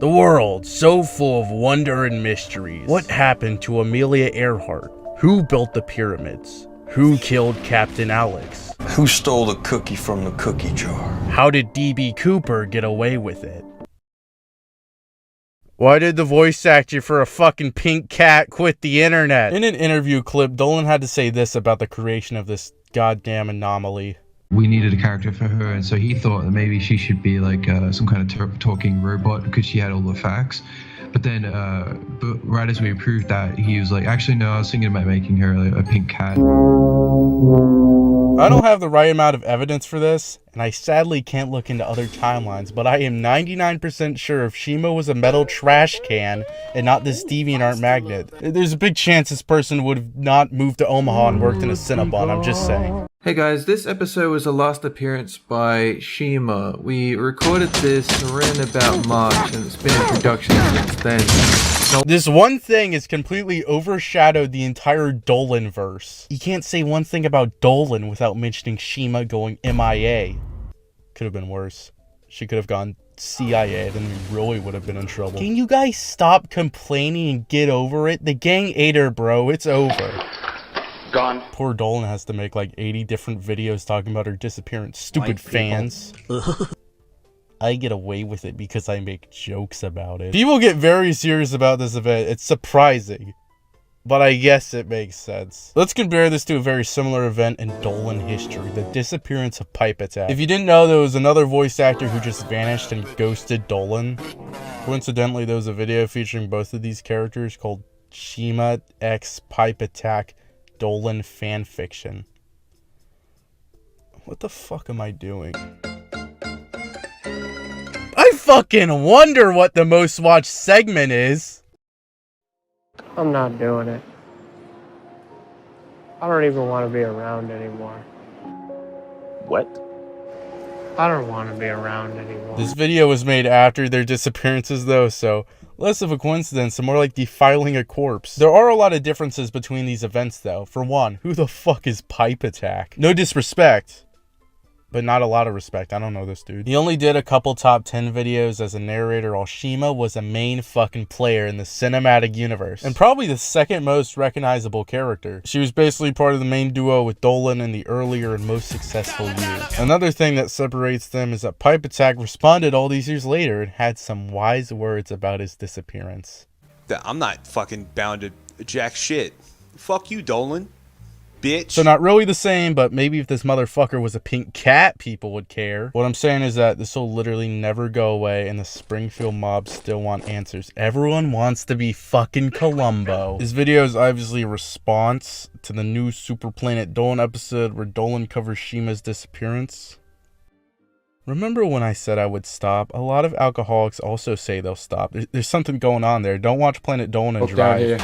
The world, so full of wonder and mysteries. What happened to Amelia Earhart? Who built the pyramids? Who killed Captain Alex? Who stole the cookie from the cookie jar? How did D.B. Cooper get away with it? Why did the voice actor for a fucking pink cat quit the internet? In an interview clip, Dolan had to say this about the creation of this goddamn anomaly. We needed a character for her, and so he thought that maybe she should be like some kind of talking robot because she had all the facts. But then, right as we approved that, he was like, actually, no, I was thinking about making her like a pink cat. I don't have the right amount of evidence for this, and I sadly can't look into other timelines, but I am 99% sure if Shima was a metal trash can and not this DeviantArt magnet, there's a big chance this person would have not moved to Omaha and worked in a Cinnabon, I'm just saying. Hey guys, this episode was the last appearance by Shima. We recorded this around about March and it's been in production since then. This one thing has completely overshadowed the entire Dolan verse. You can't say one thing about Dolan without mentioning Shima going MIA. Could have been worse. She could have gone CIA, then we really would have been in trouble. Can you guys stop complaining and get over it? The gang ate her, bro. It's over. Gone. Poor Dolan has to make like 80 different videos talking about her disappearance. Stupid fans. I get away with it because I make jokes about it. People get very serious about this event. It's surprising, but I guess it makes sense. Let's compare this to a very similar event in Dolan history, the disappearance of Pipe Attack. If you didn't know, there was another voice actor who just vanished and ghosted Dolan. Coincidentally, there was a video featuring both of these characters called Shima X Pipe Attack Dolan fanfiction. What the fuck am I doing? I fucking wonder what the most watched segment is. I'm not doing it. I don't even want to be around anymore. What? I don't want to be around anymore. This video was made after their disappearances though, so less of a coincidence and more like defiling a corpse. There are a lot of differences between these events though. For one, who the fuck is Pipe Attack? No disrespect, but not a lot of respect. I don't know this dude. He only did a couple top 10 videos as a narrator while Shima was a main fucking player in the cinematic universe. And probably the second most recognizable character. She was basically part of the main duo with Dolan in the earlier and most successful years. Another thing that separates them is that Pipe Attack responded all these years later and had some wise words about his disappearance. I'm not fucking bound to jack shit. Fuck you, Dolan. Bitch. So not really the same, but maybe if this motherfucker was a pink cat, people would care. What I'm saying is that this will literally never go away, and the Springfield mob still want answers. Everyone wants to be fucking Columbo. This video is obviously a response to the new Super Planet Dolan episode where Dolan covers Shima's disappearance. Remember when I said I would stop? A lot of alcoholics also say they'll stop. There's something going on there. Don't watch Planet Dolan and drive.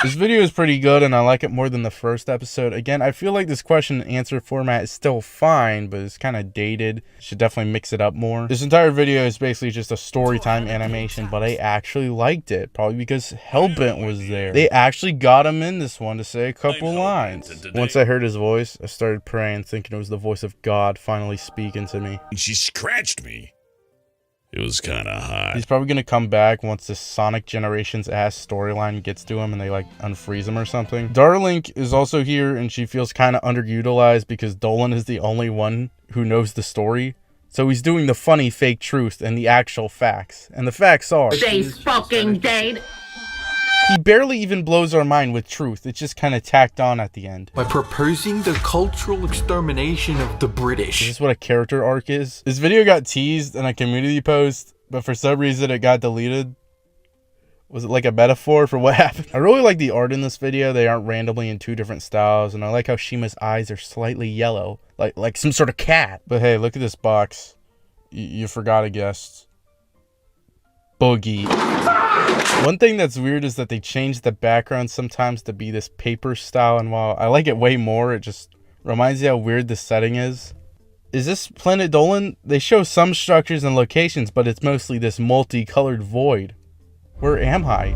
This video is pretty good and I like it more than the first episode. Again, I feel like this question and answer format is still fine, but it's kind of dated. Should definitely mix it up more. This entire video is basically just a story time animation, but I actually liked it. Probably because Hellbent was there. They actually got him in this one to say a couple lines. Once I heard his voice, I started praying, thinking it was the voice of God finally speaking to me. She scratched me. It was kind of hot. He's probably going to come back once this Sonic Generations ass storyline gets to him and they like unfreeze him or something. Darlink is also here and she feels kind of underutilized because Dolan is the only one who knows the story. So he's doing the funny fake truth and the actual facts. And the facts are... Stay fucking dead. He barely even blows our mind with truth. It's just kind of tacked on at the end. By proposing the cultural extermination of the British. Is this what a character arc is? This video got teased in a community post, but for some reason it got deleted. Was it like a metaphor for what happened? I really like the art in this video. They aren't randomly in two different styles, and I like how Shima's eyes are slightly yellow, like some sort of cat. But hey, look at this box. You forgot a guest. Boogie. One thing that's weird is that they change the background sometimes to be this paper style, and while I like it way more, it just reminds you how weird the setting is. Is this Planet Dolan? They show some structures and locations, but it's mostly this multicolored void. Where am I?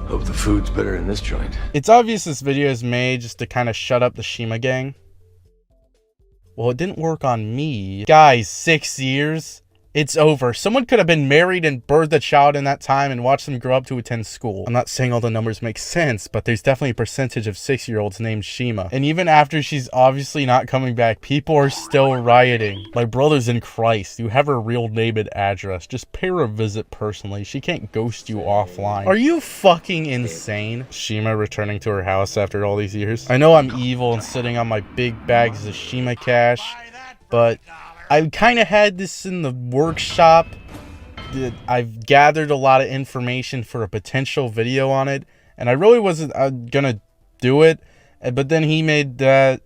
Hope the food's better in this joint. It's obvious this video is made just to kind of shut up the Shima gang. Well, it didn't work on me. Guys, 6 years? It's over. Someone could have been married and birthed a child in that time and watched them grow up to attend school. I'm not saying all the numbers make sense, but there's definitely a percentage of 6-year-olds named Shima. And even after she's obviously not coming back, people are still rioting. My brothers in Christ, you have her real name and address. Just pay her a visit personally. She can't ghost you offline. Are you fucking insane? Shima returning to her house after all these years. I know I'm evil and sitting on my big bags of Shima cash, but I kind of had this in the workshop. I've gathered a lot of information for a potential video on it, and I really wasn't gonna do it, but then he made that,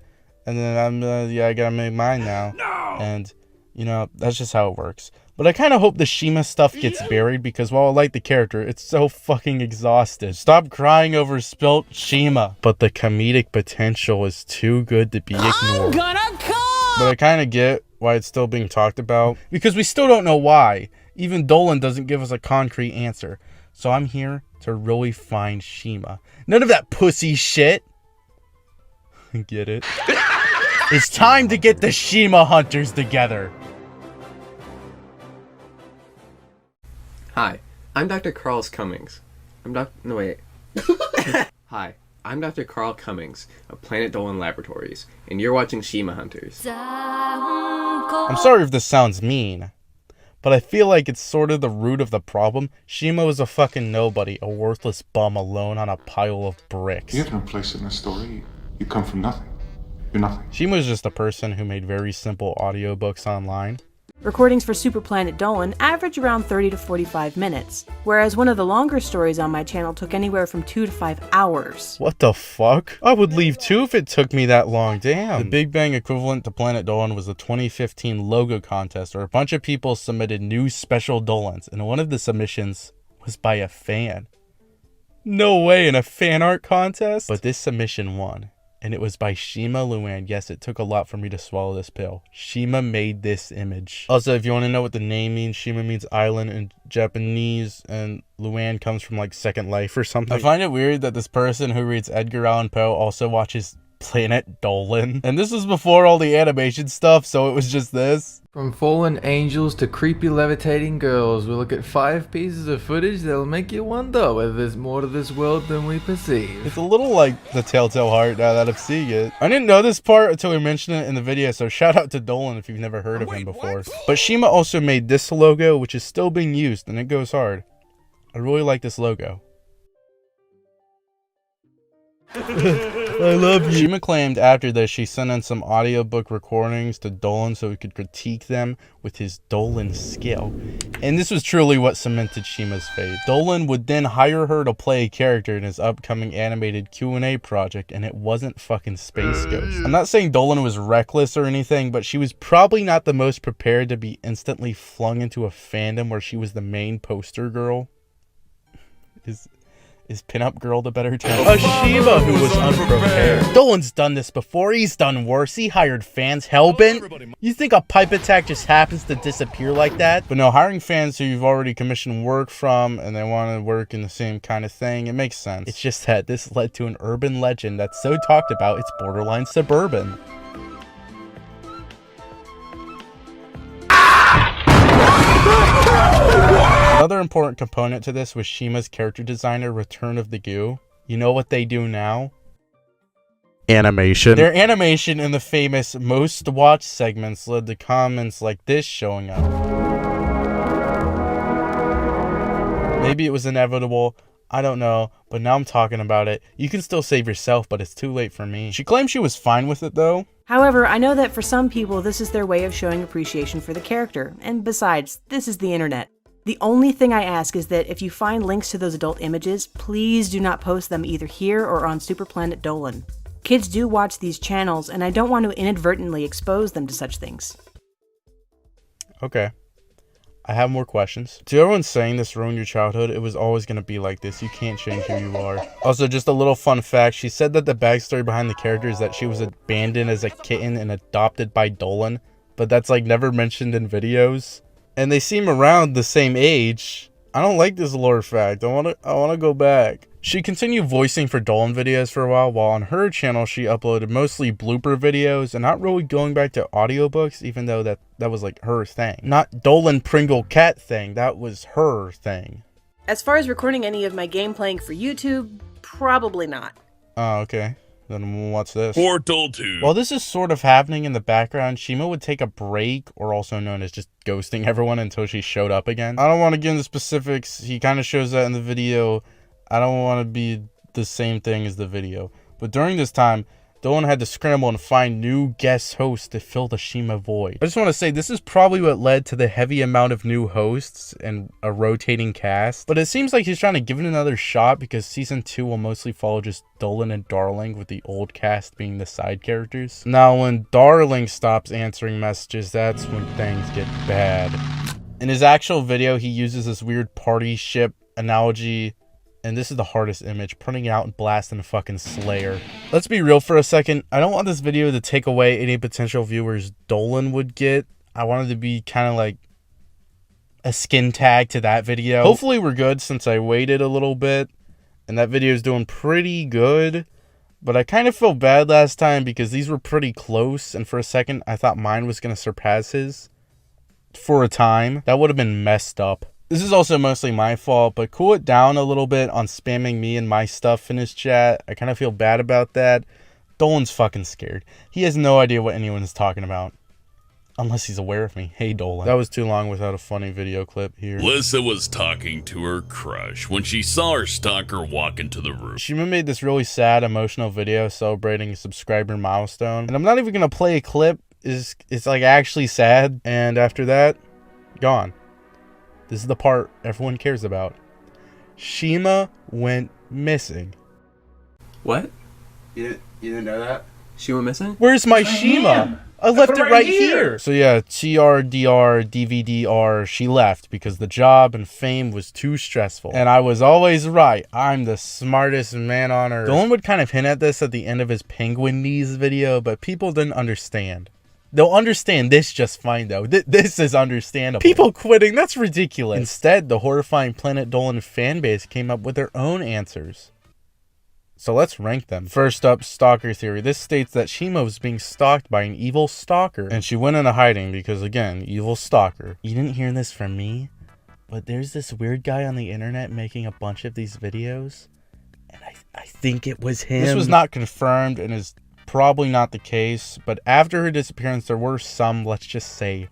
and then I gotta make mine now. And you know, that's just how it works. But I kind of hope the Shima stuff gets buried, because while I like the character, it's so fucking exhausted. Stop crying over spilt Shima. But the comedic potential is too good to be ignored. But I kind of get why it's still being talked about, because we still don't know why. Even Dolan doesn't give us a concrete answer. So I'm here to really find Shima. None of that pussy shit. Get it? It's time to get the Shima Hunters together. Hi, I'm Dr. Carl Cummings. Hi, I'm Dr. Carl Cummings of Planet Dolan Laboratories, and you're watching Shima Hunters. I'm sorry if this sounds mean, but I feel like it's sort of the root of the problem. Shima was a fucking nobody, a worthless bum alone on a pile of bricks. You have no place in this story. You come from nothing. You're nothing. Shima was just a person who made very simple audiobooks online. Recordings for Super Planet Dolan average around 30 to 45 minutes, whereas one of the longer stories on my channel took anywhere from 2 to 5 hours. What the fuck? I would leave too if it took me that long, damn. The Big Bang equivalent to Planet Dolan was the 2015 logo contest, where a bunch of people submitted new special Dolans, and one of the submissions was by a fan. No way, in a fan art contest? But this submission won. And it was by Shima Luan. Yes, it took a lot for me to swallow this pill. Shima made this image. Also, if you want to know what the name means, Shima means island in Japanese, and Luan comes from like Second Life or something. I find it weird that this person who reads Edgar Allan Poe also watches Planet Dolan. And this was before all the animation stuff, so it was just this. From fallen angels to creepy levitating girls, we'll look at 5 pieces of footage that'll make you wonder whether there's more to this world than we perceive. It's a little like the Telltale Heart now that I'm seeing it. I didn't know this part until we mentioned it in the video, so shout out to Dolan if you've never heard of him before. But Shima also made this logo, which is still being used, and it goes hard. I really like this logo. I love you. Shima claimed after this she sent in some audiobook recordings to Dolan so he could critique them with his Dolan skill. And this was truly what cemented Shima's fate. Dolan would then hire her to play a character in his upcoming animated Q&A project, and it wasn't fucking Space Ghost. I'm not saying Dolan was reckless or anything, but she was probably not the most prepared to be instantly flung into a fandom where she was the main poster girl. Is pinup girl the better term? A Shima who was unprepared. Dolan's done this before. He's done worse. He hired fans hellbent. You think a pipe attack just happens to disappear like that? But no, hiring fans who you've already commissioned work from and they want to work in the same kind of thing, it makes sense. It's just that this led to an urban legend that's so talked about it's borderline suburban. Another important component to this was Shima's character designer, Return of the Goo. You know what they do now? Animation. Their animation in the famous most watched segments led to comments like this showing up. Maybe it was inevitable, I don't know, but now I'm talking about it. You can still save yourself, but it's too late for me. She claimed she was fine with it though. However, I know that for some people this is their way of showing appreciation for the character, and besides, this is the internet. The only thing I ask is that if you find links to those adult images, please do not post them either here or on Super Planet Dolan. Kids do watch these channels, and I don't want to inadvertently expose them to such things. Okay. I have more questions. To everyone saying this ruined your childhood, it was always going to be like this. You can't change who you are. Also, just a little fun fact. She said that the backstory behind the character is that she was abandoned as a kitten and adopted by Dolan, but that's like never mentioned in videos. And they seem around the same age. I don't like this lore fact. I wanna go back. She continued voicing for Dolan videos for a while on her channel she uploaded mostly blooper videos and not really going back to audiobooks, even though that was like her thing. Not Dolan Pringle Cat thing, that was her thing. As far as recording any of my game playing for YouTube, probably not. Oh, okay. Then what's this? Portal 2. While this is sort of happening in the background, Shima would take a break, or also known as just ghosting everyone until she showed up again. I don't want to get into specifics. He kind of shows that in the video. I don't want to be the same thing as the video. But during this time, Dolan had to scramble and find new guest hosts to fill the Shima void. I just want to say this is probably what led to the heavy amount of new hosts and a rotating cast. But it seems like he's trying to give it another shot because season 2 will mostly follow just Dolan and Darling, with the old cast being the side characters. Now when Darling stops answering messages, that's when things get bad. In his actual video, he uses this weird party ship analogy. And this is the hardest image, printing it out and blasting a fucking Slayer. Let's be real for a second. I don't want this video to take away any potential viewers Dolan would get. I wanted to be kind of like a skin tag to that video. Hopefully we're good since I waited a little bit. And that video is doing pretty good. But I kind of felt bad last time because these were pretty close. And for a second, I thought mine was going to surpass his. For a time. That would have been messed up. This is also mostly my fault, but cool it down a little bit on spamming me and my stuff in his chat. I kind of feel bad about that. Dolan's fucking scared. He has no idea what anyone is talking about. Unless he's aware of me. Hey, Dolan. That was too long without a funny video clip here. Lissa was talking to her crush when she saw her stalker walk into the room. Shima made this really sad, emotional video celebrating a subscriber milestone. And I'm not even going to play a clip. It's like actually sad. And after that, gone. This is the part everyone cares about. Shima went missing. What? You didn't know that? She went missing? Where's my Shima? I left it right here. So yeah, TRDR, DVDR, she left because the job and fame was too stressful. And I was always right. I'm the smartest man on earth. Dolan would kind of hint at this at the end of his Penguin Knees video, but people didn't understand. They'll understand this just fine, though. This is understandable. People quitting, that's ridiculous. Instead, the horrifying Planet Dolan fanbase came up with their own answers. So let's rank them. First up, stalker theory. This states that Shima was being stalked by an evil stalker, and she went into hiding because, again, evil stalker. You didn't hear this from me, but there's this weird guy on the internet making a bunch of these videos, and I think it was him. This was not confirmed and is probably not the case, but after her disappearance, there were some, let's just say,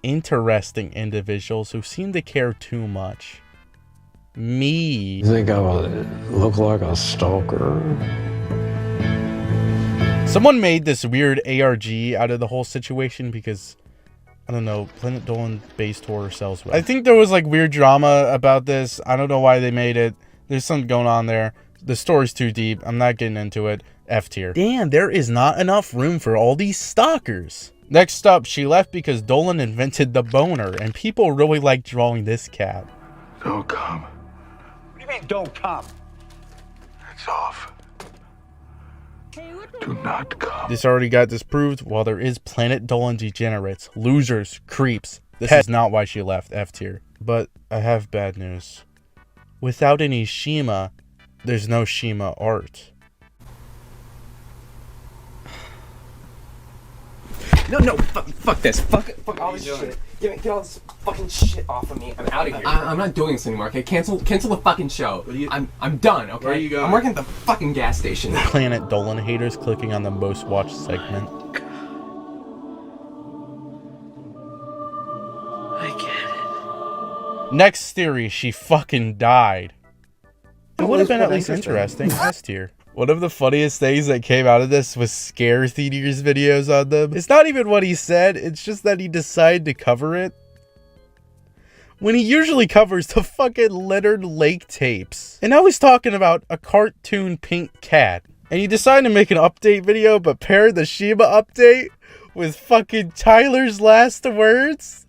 interesting individuals who seemed to care too much. Me. You think I would look like a stalker? Someone made this weird ARG out of the whole situation because, I don't know, Planet Dolan based horror sells well. I think there was like weird drama about this. I don't know why they made it. There's something going on there. The story's too deep. I'm not getting into it. F tier. Damn, there is not enough room for all these stalkers. Next up, she left because Dolan invented the boner, and people really like drawing this cat. Don't come. What do you mean, don't come? It's off. Do not come. This already got disproved. While there is Planet Dolan degenerates, losers, creeps, this is not why she left. F tier. But I have bad news. Without any Shima, there's no Shima art. No, fuck this. Fuck all this shit. Get all this fucking shit off of me. I'm out of here. I'm not doing this anymore, okay? Cancel the fucking show. I'm done, okay? Where are you going? I'm working at the fucking gas station. Planet Dolan haters clicking on the most watched segment. I get it. Next theory, she fucking died. It would have been at least interesting. S tier. One of the funniest things that came out of this was Scare Theater's videos on them. It's not even what he said, it's just that he decided to cover it. When he usually covers the fucking Leonard Lake tapes. And now he's talking about a cartoon pink cat. And he decided to make an update video, but paired the Shima update with fucking Tyler's last words.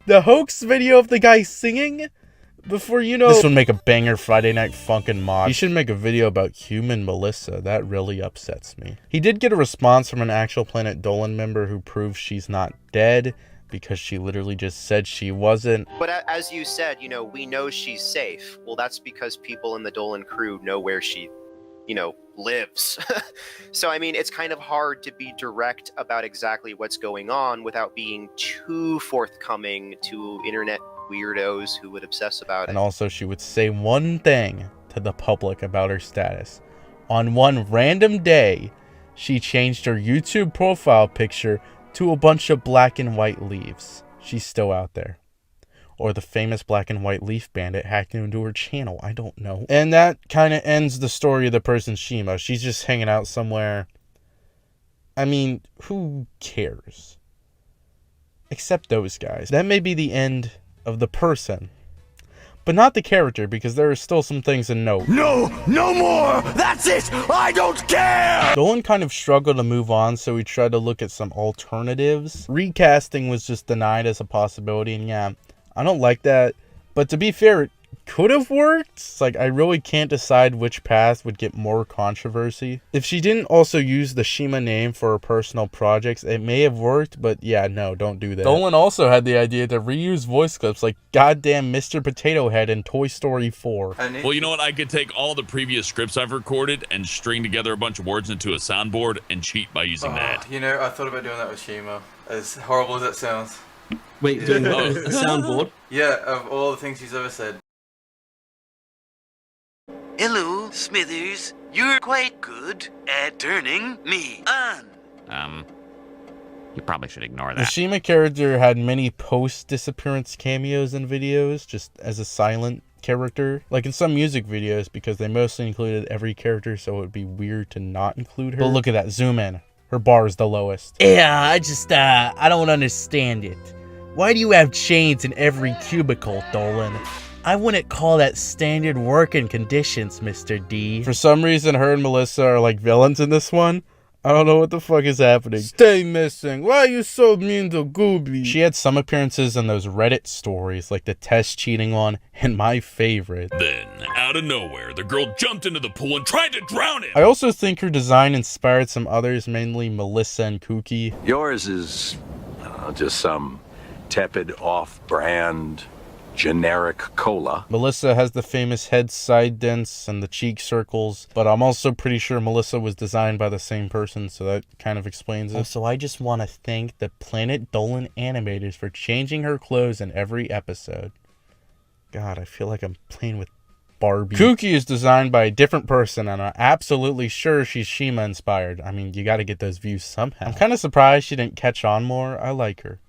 The hoax video of the guy singing. Before you know, this would make a banger Friday Night Funkin' mod. He should make a video about human Melissa. That really upsets me. He did get a response from an actual Planet Dolan member who proves she's not dead, because she literally just said she wasn't. But as you said, you know, we know she's safe. Well, that's because people in the Dolan crew know where she, you know, lives. So, I mean, it's kind of hard to be direct about exactly what's going on without being too forthcoming to internet weirdos who would obsess about it. And also, she would say one thing to the public about her status. On one random day, she changed her YouTube profile picture to a bunch of black and white leaves. She's still out there. Or the famous black and white leaf bandit hacked into her channel. I don't know. And that kind of ends the story of the person Shima. She's just hanging out somewhere. I mean, who cares? Except those guys. That may be the end of the person. But not the character, because there are still some things to note. No more! That's it! I don't care! Dolan kind of struggled to move on, so we tried to look at some alternatives. Recasting was just denied as a possibility, and yeah, I don't like that. But to be fair, it could have worked. It's like, I really can't decide which path would get more controversy. If she didn't also use the Shima name for her personal projects, it may have worked, but yeah, no, don't do that. Dolan also had the idea to reuse voice clips like goddamn Mr. Potato Head in Toy Story 4. Well, you know what? I could take all the previous scripts I've recorded and string together a bunch of words into a soundboard and cheat by using that. You know, I thought about doing that with Shima. As horrible as that sounds. Wait, doing a soundboard? Yeah, of all the things he's ever said. Hello, Smithers. You're quite good at turning me on. You probably should ignore The that. Shima character had many post-disappearance cameos in videos, just as a silent character. Like in some music videos, because they mostly included every character, so it would be weird to not include her. But look at that, zoom in. Her bar is the lowest. Yeah, I don't understand it. Why do you have chains in every cubicle, Dolan? I wouldn't call that standard working conditions, Mr. D. For some reason, her and Melissa are like villains in this one. I don't know what the fuck is happening. Stay missing. Why are you so mean to Gooby? She had some appearances in those Reddit stories, like the test cheating one, and my favorite. Then, out of nowhere, the girl jumped into the pool and tried to drown him. I also think her design inspired some others, mainly Melissa and Kooky. Yours is just some tepid, off-brand, generic cola. Melissa has the famous head side dents and the cheek circles, but I'm also pretty sure Melissa was designed by the same person, so that kind of explains it. Also, I just want to thank the Planet Dolan animators for changing her clothes in every episode. God, I feel like I'm playing with Barbie. Kooky is designed by a different person, and I'm absolutely sure she's Shima inspired. I mean, you gotta get those views somehow. I'm kind of surprised she didn't catch on more. I like her.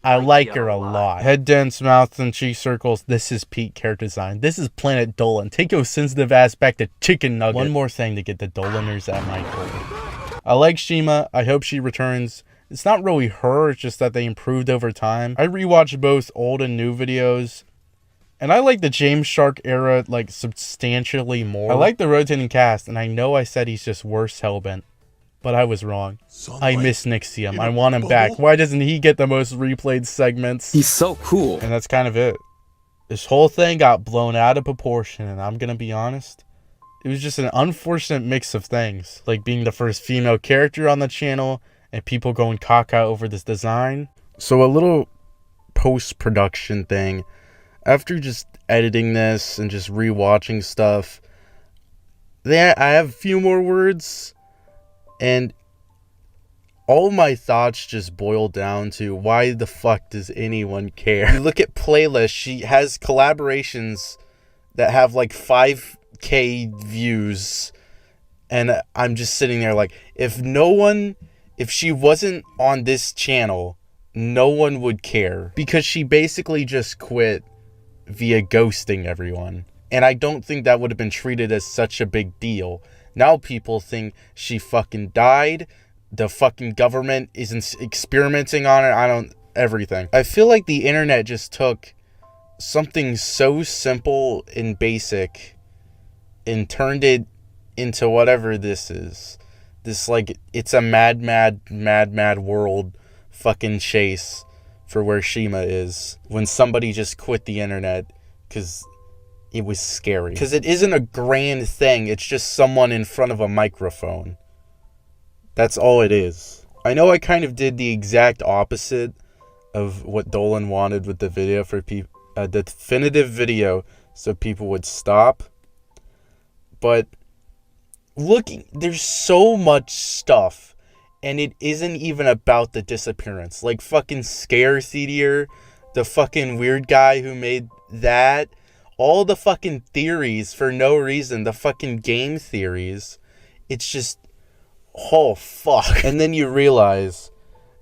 I like her a lot. Head dents, mouth, and cheek circles. This is peak character design. This is Planet Dolan. Take your sensitive ass back to Chicken Nugget. One more thing to get the Dolaners at my door. I like Shima. I hope she returns. It's not really her. It's just that they improved over time. I rewatched both old and new videos. And I like the James Shark era, like, substantially more. I like the rotating cast, and I know I said he's just worse Hellbent. But I was wrong. I miss Nixium. I want him back. Why doesn't he get the most replayed segments? He's so cool. And that's kind of it. This whole thing got blown out of proportion, and I'm gonna be honest. It was just an unfortunate mix of things. Like being the first female character on the channel, and people going caca over this design. So a little post-production thing. After just editing this and just rewatching stuff, I have a few more words. And all my thoughts just boil down to, why the fuck does anyone care? You look at playlists, she has collaborations that have like 5K views. And I'm just sitting there like, if she wasn't on this channel, no one would care. Because she basically just quit via ghosting everyone. And I don't think that would have been treated as such a big deal. Now people think she fucking died. The fucking government isn't experimenting on her. Everything. I feel like the internet just took something so simple and basic and turned it into whatever this is. This, like, it's a mad world fucking chase for where Shima is. When somebody just quit the internet because it was scary. Because it isn't a grand thing. It's just someone in front of a microphone. That's all it is. I know I kind of did the exact opposite of what Dolan wanted with the video for people, a definitive video so people would stop. But there's so much stuff, and it isn't even about the disappearance. Like fucking Scare Theater, the fucking weird guy who made that, all the fucking theories for no reason, the fucking game theories. It's just, oh fuck. And then you realize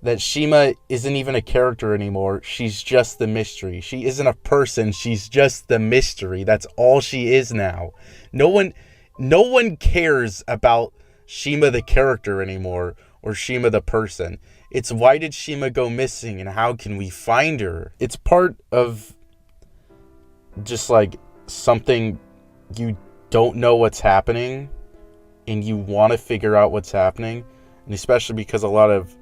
that Shima isn't even a character anymore. She's just the mystery. She isn't a person. She's just the mystery. That's all she is now. No one cares about Shima the character anymore, or Shima the person. It's why did Shima go missing and how can we find her? It's part of just like something you don't know what's happening and you want to figure out what's happening. And especially because a lot of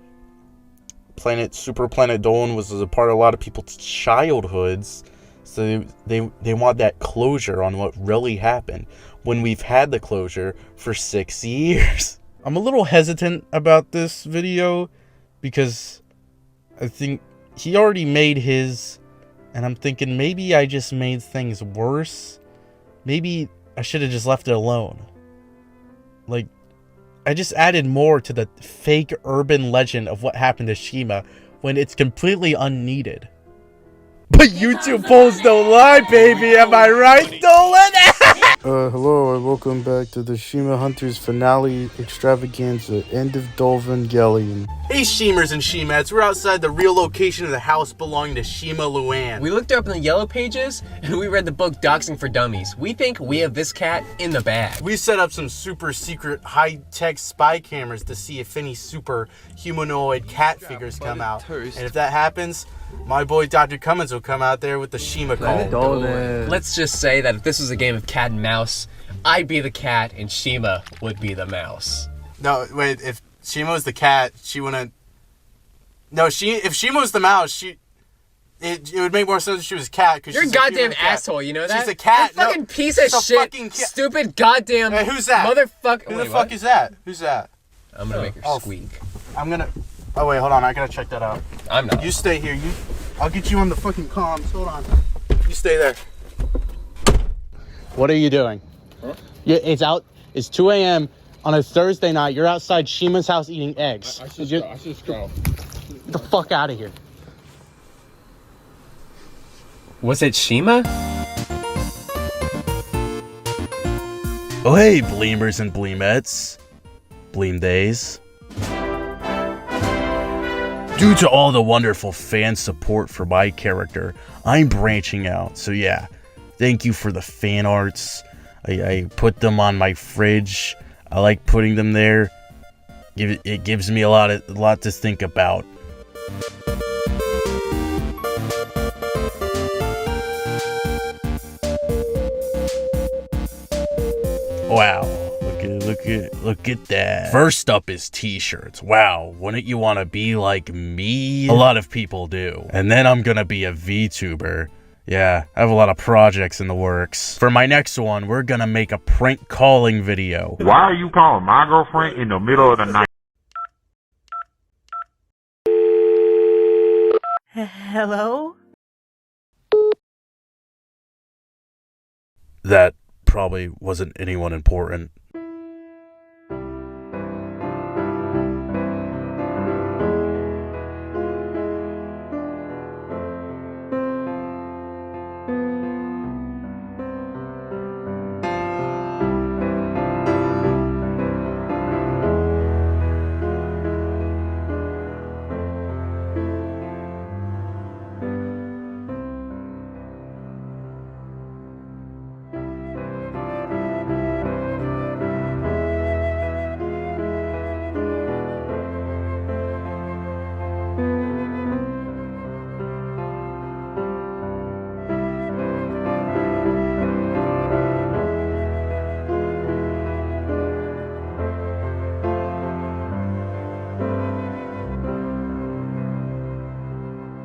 Super Planet Dolan was a part of a lot of people's childhoods. So they want that closure on what really happened when we've had the closure for 6 years. I'm a little hesitant about this video because I think he already made his, and I'm thinking maybe I just made things worse. Maybe I should have just left it alone. Like, I just added more to the fake urban legend of what happened to Shima when it's completely unneeded. But YouTube polls don't lie, baby. Am I right, Dolan? Hello and welcome back to the Shima Hunters finale extravaganza, end of Dolvangelion. Hey Shemers and Shemettes, we're outside the real location of the house belonging to Shima Luan. We looked up in the yellow pages, and we read the book Doxing for Dummies. We think we have this cat in the bag. We set up some super secret high-tech spy cameras to see if any super humanoid cat figures come out. And if that happens, my boy Dr. Cummins will come out there with the Shima call. Let's just say that if this was a game of cat and mouse, I'd be the cat and Shima would be the mouse. No, wait, if Shima was the cat, she wouldn't... No, if Shima was the mouse, it would make more sense if she was a cat. You're a goddamn asshole, you know that? She's a cat. That fucking piece of shit, stupid goddamn who's that? Motherfucker. Who the fuck is that? Who's that? I'm gonna make her squeak. Oh wait, hold on, I gotta check that out. I'm not. You stay here, I'll get you on the fucking comms, hold on. You stay there. What are you doing? Huh? It's 2 a.m. on a Thursday night. You're outside Shima's house eating eggs. I should just go. Get the fuck out of here. Was it Shima? Oh hey, Bleemers and Bleemettes. Bleem Days. Due to all the wonderful fan support for my character, I'm branching out. So yeah, thank you for the fan arts. I put them on my fridge. I like putting them there. It gives me a lot to think about. Wow. Look at that. First up is t-shirts. Wow, wouldn't you want to be like me? A lot of people do. And then I'm gonna be a VTuber. Yeah, I have a lot of projects in the works. For my next one, we're gonna make a prank calling video. Why are you calling my girlfriend in the middle of the night? Hello? That probably wasn't anyone important.